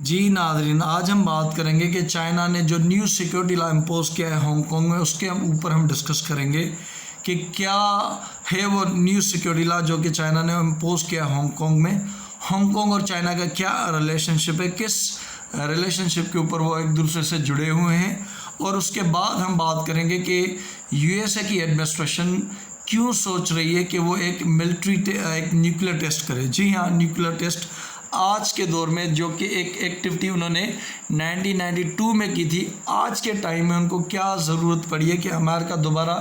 जी नाज़रीन, आज हम बात करेंगे कि चाइना ने जो न्यू सिक्योरिटी लॉ इम्पोज किया है हांगकांग में, उसके ऊपर हम डिस्कस करेंगे कि क्या है वो न्यू सिक्योरिटी लॉ जो कि चाइना ने इम्पोज किया है हांगकांग में। हांगकांग और चाइना का क्या रिलेशनशिप है, किस रिलेशनशिप के ऊपर वो एक दूसरे से जुड़े हुए हैं, और उसके बाद हम बात करेंगे कि यूएसए की एडमिनिस्ट्रेशन क्यों सोच रही है कि वो एक एक न्यूक्लियर टेस्ट करे। जी हाँ, न्यूक्लियर टेस्ट आज के दौर में, जो कि एक एक्टिविटी उन्होंने 1992 में की थी, आज के टाइम में उनको क्या ज़रूरत पड़ी है कि अमेरिका दोबारा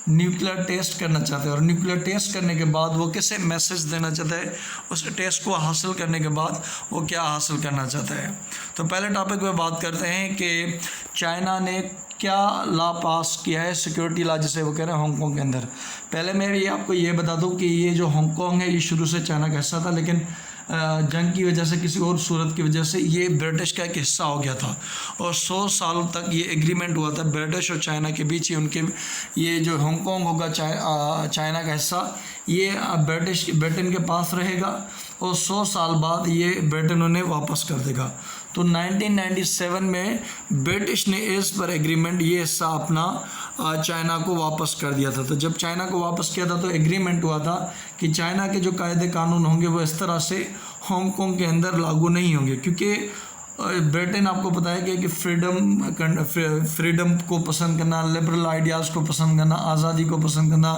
न्यूक्लियर टेस्ट करना चाहता है, और न्यूक्लियर टेस्ट करने के बाद वो कैसे मैसेज देना चाहता है, उस टेस्ट को हासिल करने के बाद वो क्या हासिल करना चाहता है। तो पहले टॉपिक पे बात करते हैं कि चाइना ने क्या लॉ पास किया है, सिक्योरिटी लॉ जिसे वो कह रहे हैं हांगकांग के अंदर। पहले मैं ये आपको ये बता दूं कि ये जो हांगकांग है ये शुरू से चाइना का हिस्सा था, लेकिन जंग की वजह से, किसी और सूरत की वजह से ये ब्रिटिश का एक हिस्सा हो गया था, और 100 सालों तक ये एग्रीमेंट हुआ था ब्रिटिश और चाइना के बीच। ये जो हांगकांग होगा चाइना का हिस्सा, ये ब्रिटेन के पास रहेगा, और 100 साल बाद ये ब्रिटेन उन्हें वापस कर देगा। तो 1997 में ब्रिटिश ने इस पर एग्रीमेंट ये हिस्सा अपना चाइना को वापस कर दिया था। तो जब चाइना को वापस किया था तो एग्रीमेंट हुआ था कि चाइना के जो कायदे कानून होंगे वो इस तरह से हांगकांग के अंदर लागू नहीं होंगे, क्योंकि ब्रिटेन आपको पता है कि फ्रीडम को पसंद करना, लिबरल आइडियाज़ को पसंद करना, आज़ादी को पसंद करना,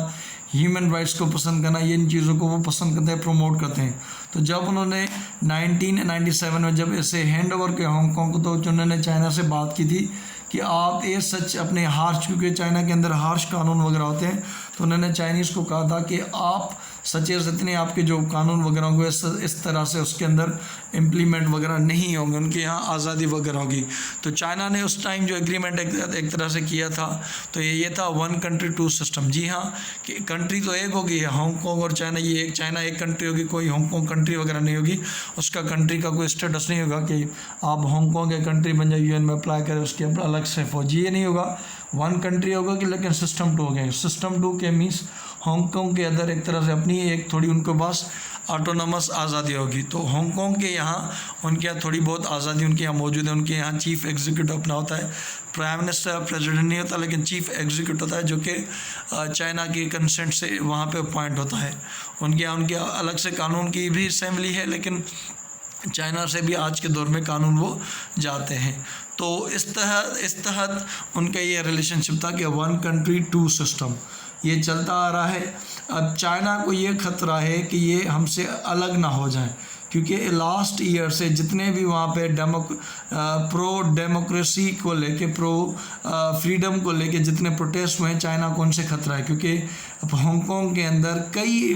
ह्यूमन राइट्स को पसंद करना, ये इन चीज़ों को वो पसंद करते हैं, प्रमोट करते हैं। तो जब उन्होंने 1997 में जब इसे हैंड ओवर किया हांगकांग को, तो उन्होंने चाइना से बात की थी कि आप ये सच अपने हार्श, क्योंकि चाइना के अंदर हार्श कानून वगैरह होते हैं, तो उन्होंने चाइनीज़ को कहा था कि आप सच्चे जितने आपके जो कानून वगैरह होंगे इस तरह से उसके अंदर इम्प्लीमेंट वगैरह नहीं होंगे, उनके यहाँ आज़ादी वगैरह होगी। तो चाइना ने उस टाइम जो एग्रीमेंट एक तरह से किया था, तो ये था 1 कंट्री 2 सिस्टम। जी हाँ, कि कंट्री तो एक होगी, हांगकांग और चाइना, ये एक चाइना एक कंट्री होगी, कोई हांगकांग कंट्री वगैरह नहीं होगी, उसका कंट्री का कोई स्टेटस नहीं होगा कि आप हांगकांग एक कंट्री बन जाए, यूएन में अप्लाई करें, उसके अलग से फौजी, ये नहीं होगा। 1 कंट्री होगा कि, लेकिन सिस्टम 2 हो गए। सिस्टम 2 के मीन्स हांगकांग के अंदर एक तरह से अपनी एक थोड़ी उनके पास ऑटोनमस आज़ादी होगी। तो हांगकांग के यहाँ उनके यहाँ थोड़ी बहुत आज़ादी उनके यहाँ मौजूद है। उनके यहाँ चीफ एग्जीक्यूटिव अपना होता है, प्राइम मिनिस्टर प्रेसिडेंट नहीं होता, लेकिन चीफ एग्जीक्यूटिव होता है, जो कि चाइना की कंसेंट से वहाँ पे अपॉइंट होता है। उनके यहाँ अलग से कानून की भी असेंबली है, लेकिन चाइना से भी आज के दौर में कानून वो जाते हैं। तो इस तहत उनका ये रिलेशनशिप था कि 1 कंट्री 2 सिस्टम ये चलता आ रहा है। अब चाइना को ये खतरा है कि ये हमसे अलग ना हो जाए, क्योंकि लास्ट ईयर से जितने भी वहाँ पे प्रो डेमोक्रेसी को लेके, प्रो फ्रीडम को लेके जितने प्रोटेस्ट हुए हैं, चाइना को उनसे खतरा है। क्योंकि हांगकांग के अंदर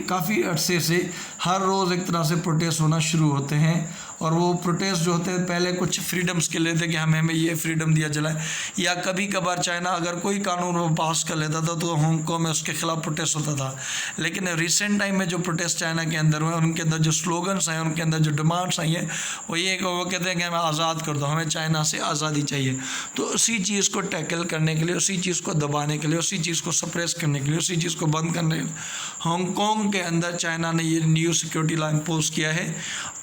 काफ़ी अरसे से हर रोज़ एक तरह से प्रोटेस्ट होना शुरू होते हैं, और वो प्रोटेस्ट जो होते हैं पहले कुछ फ्रीडम्स के लेते कि हमें ये फ्रीडम दिया चलाए, या कभी कभार चाइना अगर कोई कानून वो पास कर लेता था तो हांगकांग में उसके खिलाफ प्रोटेस्ट होता था। लेकिन रिसेंट टाइम में जो प्रोटेस्ट चाइना के अंदर हुए, उनके अंदर जो स्लोगन्स हैं, उनके अंदर जो डिमांड्स आई हैं, वो ये वो कहते हैं कि हमें आज़ाद कर दो, हमें चाइना से आज़ादी चाहिए। तो उसी चीज़ को टैकल करने के लिए, उसी चीज़ को दबाने के लिए, उसी चीज़ को सप्रेस करने के लिए, उसी चीज़ को बंद करने के लिए हांगकांग के अंदर चाइना ने ये न्यू सिक्योरिटी लॉ इम्पोज किया है,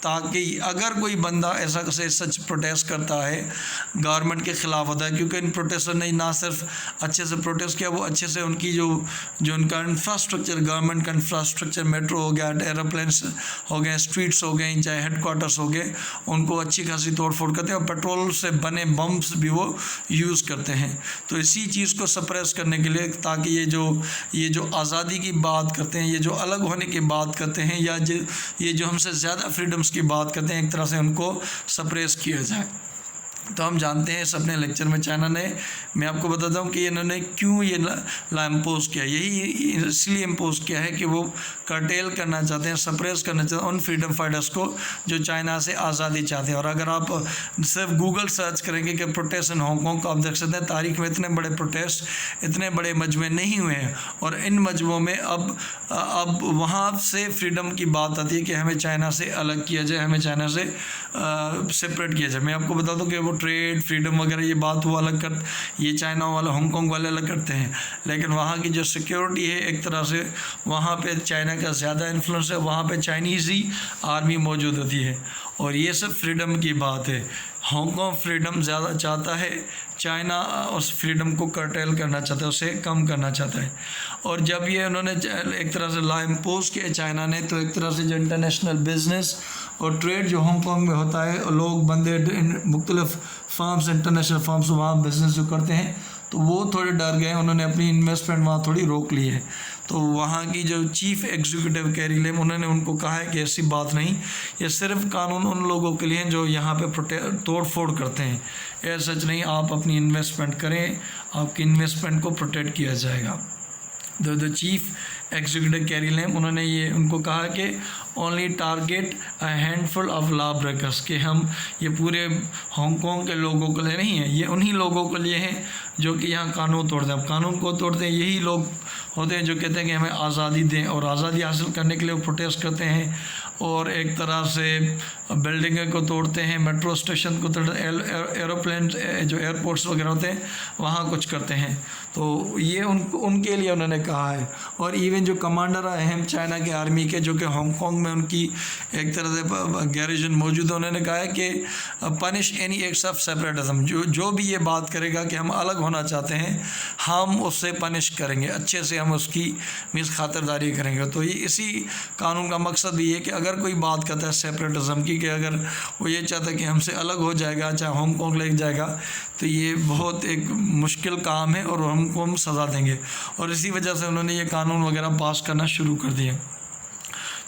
ताकि अगर कोई बंदा ऐसा से सच प्रोटेस्ट करता है, गवर्नमेंट के ख़िलाफ़ होता है, क्योंकि इन प्रोटेस्टर ने ना सिर्फ अच्छे से प्रोटेस्ट किया, वो अच्छे से उनकी जो उनका इंफ्रास्ट्रक्चर, गवर्नमेंट का इंफ्रास्ट्रक्चर, मेट्रो हो गया, एरोप्लेन्स हो गए, स्ट्रीट्स हो गए, चाहे हेडक्वार्टर्स हो गए, उनको अच्छी खासी तोड़ फोड़ करते हैं, और पेट्रोल से बने बम्स भी वो यूज़ करते हैं। तो इसी चीज़ को सप्रेस करने के लिए, ताकि ये जो आज़ादी की बात करते हैं, ये जो अलग होने की बात करते हैं, या ये जो हमसे ज़्यादा फ्रीडम्स की बात करते हैं, एक तरह से उनको सप्रेस किया जाए। तो हम जानते हैं इस अपने लेक्चर में चाइना ने, मैं आपको बताता हूँ कि इन्होंने क्यों ये लॉ इम्पोज किया। यही इसलिए इम्पोज किया है कि वो कर्टेल करना चाहते हैं, सप्रेस करना चाहते हैं उन फ्रीडम फाइटर्स को जो चाइना से आज़ादी चाहते हैं। और अगर आप सिर्फ गूगल सर्च करेंगे कि प्रोटेस्ट इन हांगकांग को, आप देख सकते हैं तारीख में इतने बड़े प्रोटेस्ट, इतने बड़े मजमे नहीं हुए हैं, और इन मजमों में अब वहाँ से फ्रीडम की बात आती है कि हमें चाइना से अलग किया जाए, हमें चाइना से सेपरेट किया जाए। मैं आपको बता दूं कि वो ट्रेड फ्रीडम वगैरह ये बात वो अलग कर, ये चाइना वाले हांगकांग वाले अलग करते हैं, लेकिन वहाँ की जो सिक्योरिटी है एक तरह से वहाँ पे चाइना का ज़्यादा इन्फ्लुएंस है, वहाँ पे चाइनीज़ ही आर्मी मौजूद होती है। और ये सब फ्रीडम की बात है, हांगकांग फ्रीडम ज़्यादा चाहता है, चाइना उस फ्रीडम को कर्टेल करना चाहता है, उसे कम करना चाहता है। और जब ये उन्होंने एक तरह से लॉ इम्पोज किया चाइना ने, तो एक तरह से जो इंटरनेशनल बिजनेस और ट्रेड जो हांगकांग में होता है, लोग बंदे मुख्तलिफ फार्म्स, इंटरनेशनल फार्म्स वहाँ बिज़नेस जो करते हैं, तो वो थोड़े डर गए, उन्होंने अपनी इन्वेस्टमेंट वहाँ थोड़ी रोक ली है। तो वहाँ की जो चीफ़ एग्जीक्यूटिव कैरी लेम, उन्होंने उनको कहा है कि ऐसी बात नहीं, ये सिर्फ कानून उन लोगों के लिए हैं जो यहाँ पे तोड़ फोड़ करते हैं, ये सच नहीं, आप अपनी इन्वेस्टमेंट करें, आपकी इन्वेस्टमेंट को प्रोटेक्ट किया जाएगा। द चीफ एग्जीक्यूटिव कैरी लेम, उन्होंने ये उनको कहा कि only target a handful of law breakers, कि हम ये पूरे हांगकांग के लोगों के लिए नहीं है, ये उन्हीं लोगों के लिए हैं जो कि यहाँ कानून तोड़ते हैं। अब कानून को तोड़ते हैं यही लोग होते हैं जो कहते हैं कि हमें आज़ादी दें, और आज़ादी हासिल करने के लिए वो प्रोटेस्ट करते हैं, और एक तरह से बिल्डिंगों को तोड़ते हैं, मेट्रो स्टेशन को तोड़ते हैं, एरोप्लेन जो एयरपोर्ट्स वगैरह होते हैं वहाँ कुछ करते हैं। तो ये उनके लिए उन्होंने कहा है। और इवन जो कमांडर आए हैं चाइना के आर्मी के, जो कि हांगकांग में उनकी एक तरह से गैरिजन मौजूद है, उन्होंने कहा है कि punish any acts of separatism, जो भी ये बात करेगा कि हम अलग होना चाहते हैं, हम उससे पनिश करेंगे, अच्छे से हम उसकी खातिरदारी करेंगे। तो ये इसी कानून का मकसद भी है कि अगर कोई बात करता है सेपरेटिज्म की, कि अगर वो ये चाहता है कि हमसे अलग हो जाएगा, चाहे हांगकांग ले जाएगा, तो ये बहुत एक मुश्किल काम है और हमको हम सज़ा देंगे। और इसी वजह से उन्होंने ये कानून वगैरह पास करना शुरू कर दिए।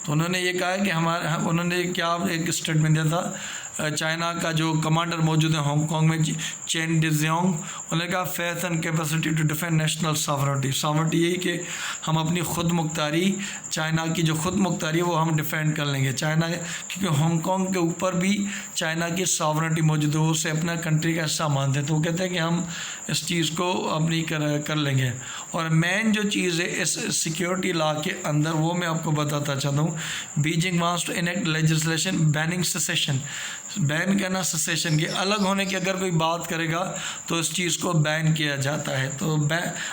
तो उन्होंने ये कहा है कि उन्होंने क्या एक स्टेटमेंट दिया था, चाइना का जो कमांडर मौजूद है हांगकांग में, चेन डिजियोंग, उन्होंने कहा faith and capacity to defend national sovereignty यही कि हम अपनी खुद मुख्तारी, चाइना की जो खुद मुख्तारी है वो हम डिफेंड कर लेंगे। चाइना, क्योंकि हांगकांग के ऊपर भी चाइना की सॉवरेनिटी मौजूद है, वो उसे अपना कंट्री का हिस्सा मानते हैं, तो वो कहते हैं कि हम इस चीज़ को अपनी कर लेंगे। और मेन जो चीज़ है इस सिक्योरिटी लॉ के अंदर, वो मैं आपको बताता चाहता हूँ, Beijing wants to enact legislation banning secession, ban करना सेसेशन के, अलग होने की अगर कोई बात करेगा तो इस चीज़ को बैन किया जाता है। तो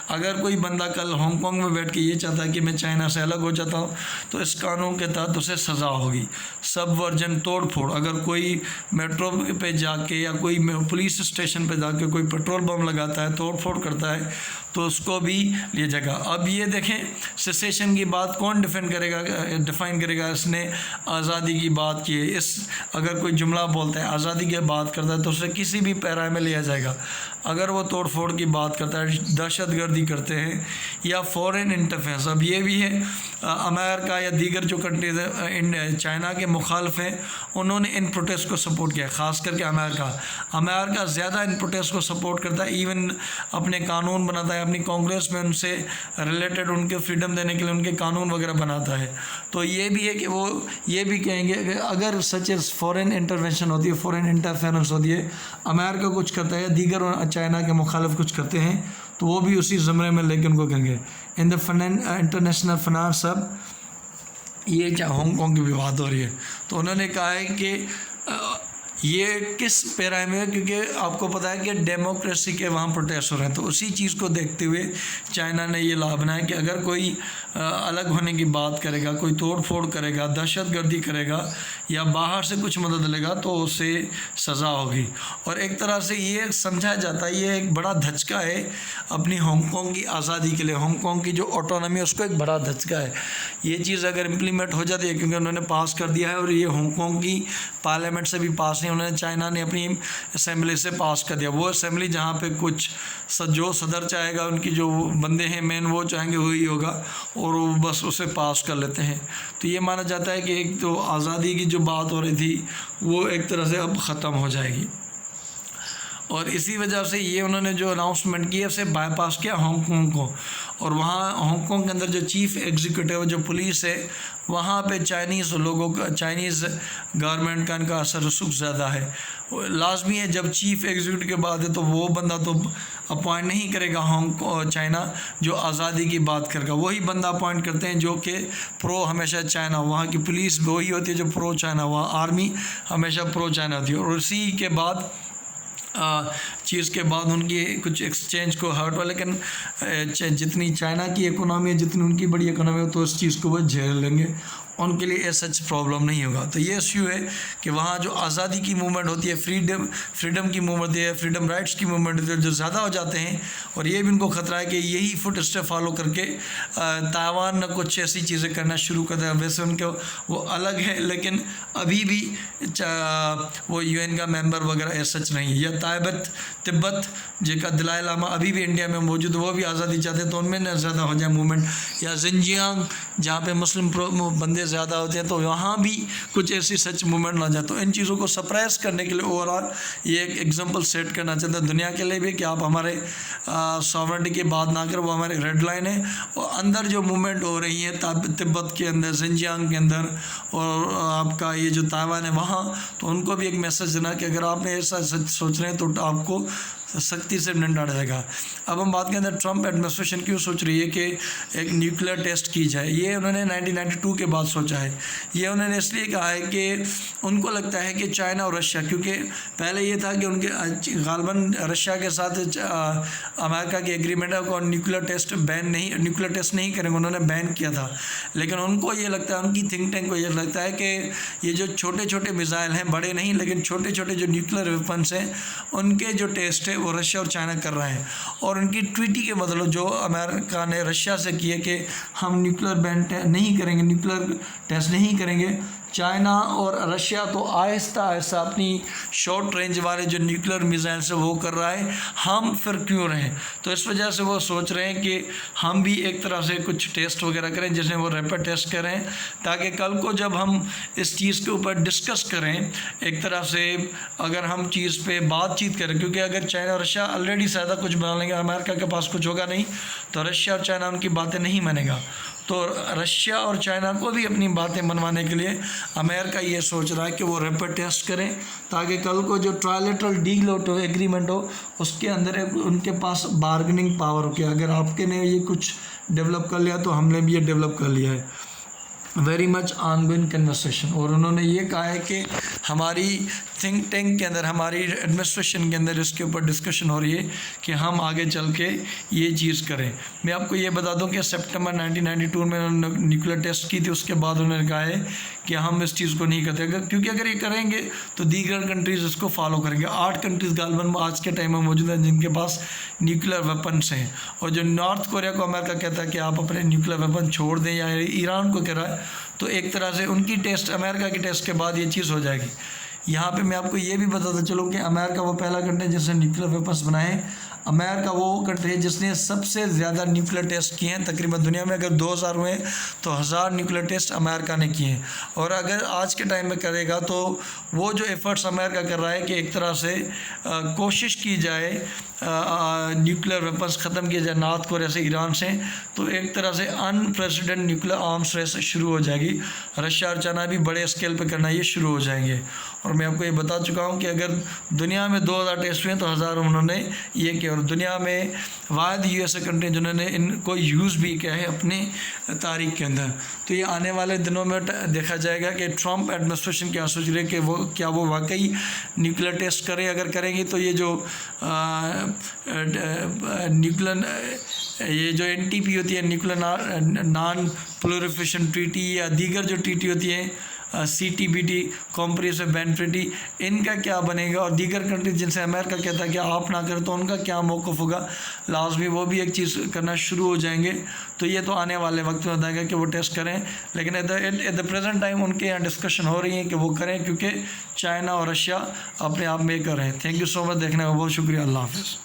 अगर कोई बंदा कल हांगकांग में बैठ के ये चाहता है कि मैं चाइना से अलग हो जाता हूँ, तो इस कानून के तहत उसे सज़ा होगी। सबवर्जन, तोड़ फोड़, अगर कोई मेट्रो पे जाके या कोई पुलिस स्टेशन पे जाके कोई पेट्रोल बम लगाता है, तोड़ फोड़ करता है, तो उसको भी लिया जाएगा। अब ये देखें, सेसेशन की बात कौन डिफाइन करेगा, इसने आज़ादी की बात की है। इस अगर कोई जुमला बोलता है, आज़ादी की बात करता है, तो उसे किसी भी पैरा में लिया जाएगा। अगर वो तोड़ फोड़ की बात करता है, दहशतगर्दी करते हैं या फॉरेन इंटरफेरेंस, अब ये भी है, अमेरिका या दीगर जो कंट्रीज हैं चाइना के मुखालिफ हैं, उन्होंने इन प्रोटेस्ट को सपोर्ट किया, ख़ास करके अमेरिका ज़्यादा इन प्रोटेस्ट को सपोर्ट करता है, इवन अपने कानून बनाता है, अपनी कांग्रेस में उनसे रिलेटेड उनके फ्रीडम देने के लिए उनके कानून वगैरह बनाता है। तो ये भी है कि वो ये भी कहेंगे कि अगर सच एज फॉरेन इंटरवेंशन होती है, फॉरेन इंटरफेरेंस होती है, अमेरिका कुछ करता है, दीगर चाइना के मुखालिफ कुछ करते हैं, तो वो भी उसी ज़मरे में लेकर उनको कहेंगे। इन द इंटरनेशनल फाइनेंस, सब ये हांगकांग की भी बात हो रही है, तो उन्होंने कहा है कि ये किस पैरा में है, क्योंकि आपको पता है कि डेमोक्रेसी के वहाँ प्रोटेस्ट हो रहे हैं, तो उसी चीज़ को देखते हुए चाइना ने ये लॉ बनाया कि अगर कोई अलग होने की बात करेगा, कोई तोड़ फोड़ करेगा, दहशतगर्दी करेगा या बाहर से कुछ मदद लेगा, तो उसे सज़ा होगी। और एक तरह से ये समझा जाता है, ये एक बड़ा धचका है अपनी हांगकांग की आज़ादी के लिए, हांगकांग की जो ऑटोनॉमी है उसको एक बड़ा धचका है। ये चीज़ अगर इम्प्लीमेंट हो जाती है, क्योंकि उन्होंने पास कर दिया है और ये हांगकांग की पार्लियामेंट से भी पास नहीं, उन्होंने चाइना ने अपनी असेंबली से पास कर दिया। वो असेंबली जहाँ पे कुछ जो सदर चाहेगा, उनकी जो बंदे हैं मेन, वो चाहेंगे वही होगा, और वो बस उसे पास कर लेते हैं। तो ये माना जाता है कि एक तो आज़ादी की जो बात हो रही थी वो एक तरह से अब ख़त्म हो जाएगी। और इसी वजह से ये उन्होंने जो अनाउंसमेंट की है उसे बाईपास किया हांगकांग को, और वहाँ हांगकांग के अंदर जो चीफ़ एग्जीक्यूटिव जो पुलिस है, वहाँ पे चाइनीज़ लोगों का, चाइनीज़ गवर्नमेंट का इनका असर रसूख ज़्यादा है। लाजमी है जब चीफ़ एग्जीक्यूटिव के बाद है तो वो बंदा तो अपॉइंट नहीं करेगा चाइना जो आज़ादी की बात करेगा, वही बंदा अपॉइंट करते हैं जो कि प्रो हमेशा चाइना, वहाँ की पुलिस वही होती है जो प्रो चाइना, वहाँ आर्मी हमेशा प्रो चाइना होती है। और उसी के बाद चीज़ के बाद उनकी कुछ एक्सचेंज को हर्ट हुआ, लेकिन जितनी चाइना की इकोनॉमी है, जितनी उनकी बड़ी इकोनॉमी है, तो इस चीज़ को वो झेल लेंगे, उनके लिए सच प्रॉब्लम नहीं होगा। तो ये इश्यू है कि वहाँ जो आज़ादी की मूवमेंट होती है, फ्रीडम की मूवमेंट होती है, फ्रीडम राइट्स की मूवमेंट होती है, जो ज़्यादा हो जाते हैं, और ये भी उनको खतरा है कि यही फुट स्टेप फॉलो करके ताइवान कुछ ऐसी चीज़ें करना शुरू कर दें। वैसे उनके वो अलग है, लेकिन अभी भी वो UN का मेंबर वगैरह सच नहीं है। या तिब्बत जिनका दलाई लामा अभी भी इंडिया में मौजूद, वो भी आज़ादी चाहते हैं, तो उनमें न ज़्यादा हो जाए मूवमेंट। या जिनजियांग जहाँ पे मुस्लिम बंदे ज़्यादा होते हैं, तो वहाँ भी कुछ ऐसी सच मूवमेंट ना जाए। तो इन चीज़ों को सप्रेस करने के लिए ओवरऑल ये एक एग्जांपल सेट करना चाहते हैं दुनिया के लिए भी कि आप हमारे सॉवरेनिटी की बात ना करें, वो हमारे रेड लाइन है। और अंदर जो मूवमेंट हो रही है तिब्बत के अंदर, जिनजियांग के अंदर, और आपका ये जो ताइवान है वहाँ, तो उनको भी एक मैसेज देना कि अगर आपने ऐसा सोच रहे हैं तो आपको सख्ती से निपटा जाएगा। अब हम बात करें ट्रम्प एडमिनिस्ट्रेशन क्यों सोच रही है कि एक न्यूक्लियर टेस्ट की जाए। ये उन्होंने 1992 के बाद सोचा है। ये उन्होंने इसलिए कहा है कि उनको लगता है कि चाइना और रशिया, क्योंकि पहले ये था कि उनके गालबन रशिया के साथ अमेरिका की एग्रीमेंट है और न्यूक्लियर टेस्ट नहीं करेंगे, उन्होंने बैन किया था। लेकिन उनको ये लगता है, उनकी थिंक टैंक को ये लगता है कि ये जो छोटे छोटे मिसाइल हैं, बड़े नहीं लेकिन छोटे छोटे जो न्यूक्लियर वेपन्स हैं, उनके जो टेस्ट है वो रशिया और चाइना कर रहे हैं। और उनकी ट्वीटी के मतलब जो अमेरिका ने रशिया से किए कि हम न्यूक्लियर बैन नहीं करेंगे, न्यूक्लियर टेस्ट नहीं करेंगे, चाइना और रशिया तो आहिस्ता आहिस्ता अपनी शॉर्ट रेंज वाले जो न्यूक्लियर मिसाइल से वो कर रहा है, हम फिर क्यों रहें। तो इस वजह से वो सोच रहे हैं कि हम भी एक तरह से कुछ टेस्ट वगैरह करें, जैसे वो रैपिड टेस्ट करें, ताकि कल को जब हम इस चीज़ के ऊपर डिस्कस करें, एक तरह से अगर हम चीज़ पे बातचीत करें, क्योंकि अगर चाइना और रशिया ऑलरेडी ज़्यादा कुछ बना लेंगे, अमेरिका के पास कुछ होगा नहीं, तो रशिया और चाइना उनकी बातें नहीं मानेगा। तो रशिया और चाइना को भी अपनी बातें मनवाने के लिए अमेरिका ये सोच रहा है कि वो रैपिड टेस्ट करें, ताकि कल को जो ट्रायलेटरल डील एग्रीमेंट हो, उसके अंदर उनके पास बार्गेनिंग पावर हो कि अगर आपके ने ये कुछ डेवलप कर लिया तो हमने भी ये डेवलप कर लिया है। Very much ongoing conversation. और उन्होंने ये कहा है कि हमारी थिंक टैंक के अंदर, हमारी एडमिनिस्ट्रेशन के अंदर इसके ऊपर डिस्कशन हो रही है कि हम आगे चल के ये चीज़ करें। मैं आपको ये बता दूं कि सितंबर 1992 में उन्होंने न्यूक्लियर टेस्ट की थी, उसके बाद उन्होंने कहा है कि हम इस चीज़ को नहीं करते, क्योंकि अगर ये करेंगे तो दीगर कंट्रीज़ इसको फॉलो करेंगे। 8 कंट्रीज़ गालबन आज के टाइम में मौजूद हैं जिनके पास न्यूक्लियर वेपन्स हैं। और जो नॉर्थ कोरिया को अमेरिका कहता है कि आप अपने न्यूक्लियर वेपन छोड़ दें, या ईरान को कह रहा है, तो एक तरह से उनकी टेस्ट, अमेरिका की टेस्ट के बाद ये चीज़ हो जाएगी। यहाँ पे मैं आपको ये भी बताता चलूँ कि अमेरिका वो पहला कंट्री जिसने न्यूक्लियर वेपन्स बनाए। अमेरिका वो कंट्री है जिसने सबसे ज़्यादा न्यूक्लियर टेस्ट किए हैं। तकरीबन दुनिया में अगर 2000 हुए तो 1000 न्यूक्लियर टेस्ट अमेरिका ने किए हैं। और अगर आज के टाइम में करेगा तो वो जो एफ़र्ट्स अमेरिका कर रहा है कि एक तरह से कोशिश की जाए न्यूक्लियर वेपन्स ख़त्म किया जाए नॉर्थ कोरिया से, ईरान से, तो एक तरह से अनप्रेसिडेंट न्यूक्लियर आर्म्स रेस शुरू हो जाएगी। रशिया और चाइना भी बड़े स्केल पे करना ये शुरू हो जाएंगे। और मैं आपको ये बता चुका हूँ कि अगर दुनिया में 2000 टेस्ट हुए तो 1000 उन्होंने ये किया। और दुनिया में वाहिद USA कंट्री जिन्होंने इनको यूज़ भी किया है अपनी तारीख के अंदर। तो ये आने वाले दिनों में देखा जाएगा कि ट्रम्प एडमिनिस्ट्रेशन क्या सोच रही है कि वो क्या वो वाकई न्यूक्लियर टेस्ट करें। अगर करेंगी तो ये जो न्यूक्लियर ये जो NPT होती है, न्यूक्लियर नॉन प्रोलिफरेशन ट्रीटी, या दीगर जो ट्रीटी होती है CTBT कॉम्प्रिहेंसिव बैन ट्रीटी, इनका क्या बनेगा। और दीगर कंट्री जिनसे अमेरिका कहता है कि आप ना करें तो उनका क्या मौक़िफ़ होगा। लाजमी वो भी एक चीज़ करना शुरू हो जाएंगे। तो ये तो आने वाले वक्त में बताएगा कि वो टेस्ट करें, लेकिन एट द प्रेजेंट टाइम उनके यहाँ डिस्कशन हो रही है कि वो करें, क्योंकि चाइना और रशिया अपने आप में कर रहे हैं। थैंक यू सो मच, देखने का बहुत शुक्रिया। अल्लाह हाफ़िज़।